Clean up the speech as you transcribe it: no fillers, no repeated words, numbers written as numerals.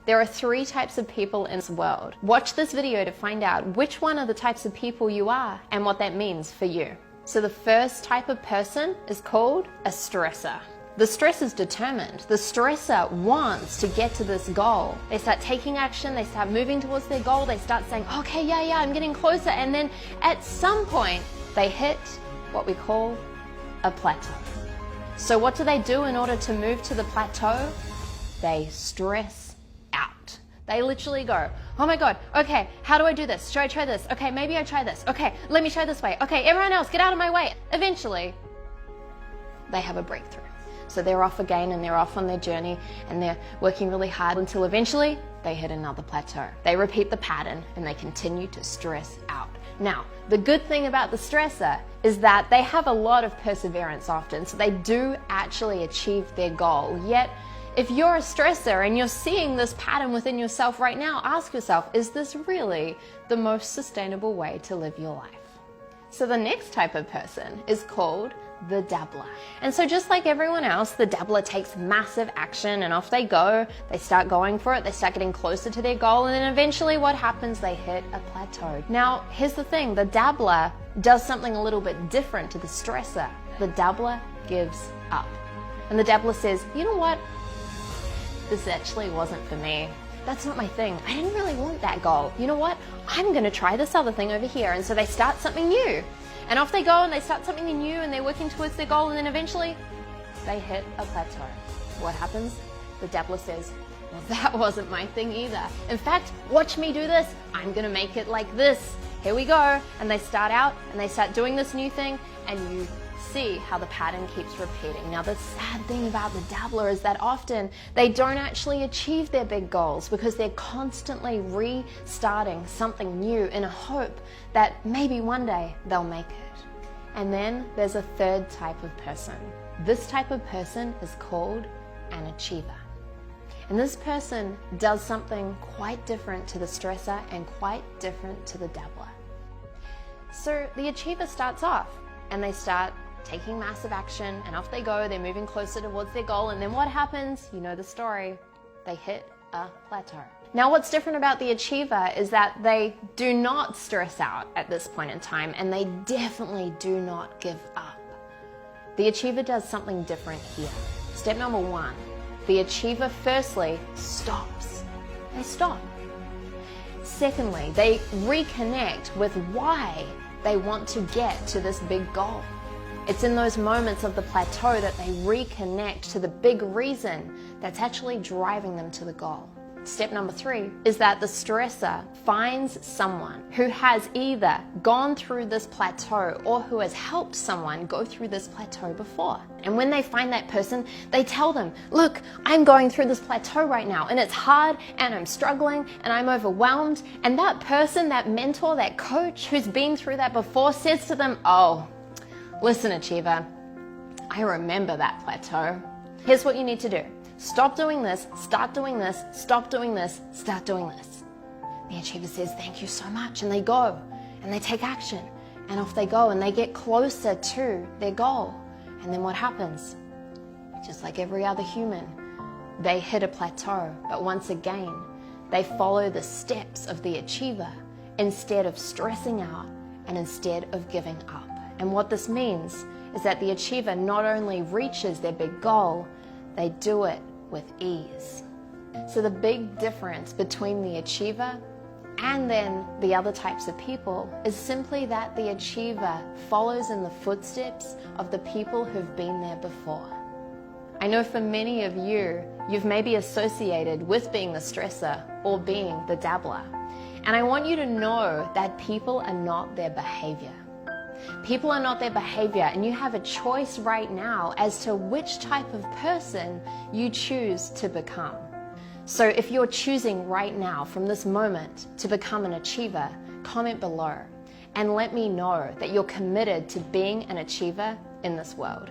There are 3 types of people in this world. Watch this video to find out which one of the types of people you are and what that means for you. So the first type of person is called a stressor. The stressor is determined. The stressor wants to get to this goal. They start taking action, they start moving towards their goal, they start saying, okay, yeah, I'm getting closer. And then at some point, they hit what we call a plateau. So what do they do in order to move to the plateau? They stress out. They literally go, oh my God, okay, how do I do this? Should I try this? Okay, maybe I try this. Okay, let me try this way. Okay, everyone else, get out of my way. Eventually, they have a breakthrough. So they're off again and they're off on their journey and they're working really hard until eventually they hit another plateau. They repeat the pattern and they continue to stress out. Now, the good thing about the stressor is that they have a lot of perseverance often, so they do actually achieve their goal. Yet, if you're a stressor and you're seeing this pattern within yourself right now, ask yourself, is this really the most sustainable way to live your life? So the next type of person is called the dabbler. And so just like everyone else, the dabbler takes massive action and off they go. They start going for it, they start getting closer to their goal, and then eventually what happens? They hit a plateau. Now, here's the thing, the dabbler does something a little bit different to the stressor. The dabbler gives up. And the dabbler says, you know what? This actually wasn't for me. That's not my thing. I didn't really want that goal. You know what? I'm gonna try this other thing over here. And so they start something new. And off they go and they start something new and they're working towards their goal, and then eventually they hit a plateau. What happens? The dabbler says, well, that wasn't my thing either. In fact, watch me do this. I'm gonna make it like this. Here we go. And they start out and they start doing this new thing, and you see how the pattern keeps repeating. Now, the sad thing about the dabbler is that often they don't actually achieve their big goals because they're constantly restarting something new in a hope that maybe one day they'll make it. And then there's a third type of person. This type of person is called an achiever. And this person does something quite different to the stressor and quite different to the dabbler. So the achiever starts off and they start taking massive action, and off they go, they're moving closer towards their goal, and then what happens? You know the story. They hit a plateau. Now, what's different about the achiever is that they do not stress out at this point in time, and they definitely do not give up. The achiever does something different here. Step number 1, the achiever firstly stops. They stop. Secondly, they reconnect with why they want to get to this big goal. It's in those moments of the plateau that they reconnect to the big reason that's actually driving them to the goal. Step number 3 is that the stressor finds someone who has either gone through this plateau or who has helped someone go through this plateau before. And when they find that person, they tell them, look, I'm going through this plateau right now and it's hard and I'm struggling and I'm overwhelmed. And that person, that mentor, that coach who's been through that before says to them, oh, listen, achiever, I remember that plateau. Here's what you need to do. Stop doing this, start doing this, stop doing this, start doing this. The achiever says, thank you so much. And they go and they take action and off they go and they get closer to their goal. And then what happens? Just like every other human, they hit a plateau. But once again, they follow the steps of the achiever instead of stressing out and instead of giving up. And what this means is that the achiever not only reaches their big goal, they do it with ease. So the big difference between the achiever and then the other types of people is simply that the achiever follows in the footsteps of the people who've been there before. I know for many of you, you've maybe associated with being the stressor or being the dabbler. And I want you to know that people are not their behavior. People are not their behavior, and you have a choice right now as to which type of person you choose to become. So if you're choosing right now, from this moment, to become an achiever, comment below and let me know that you're committed to being an achiever in this world.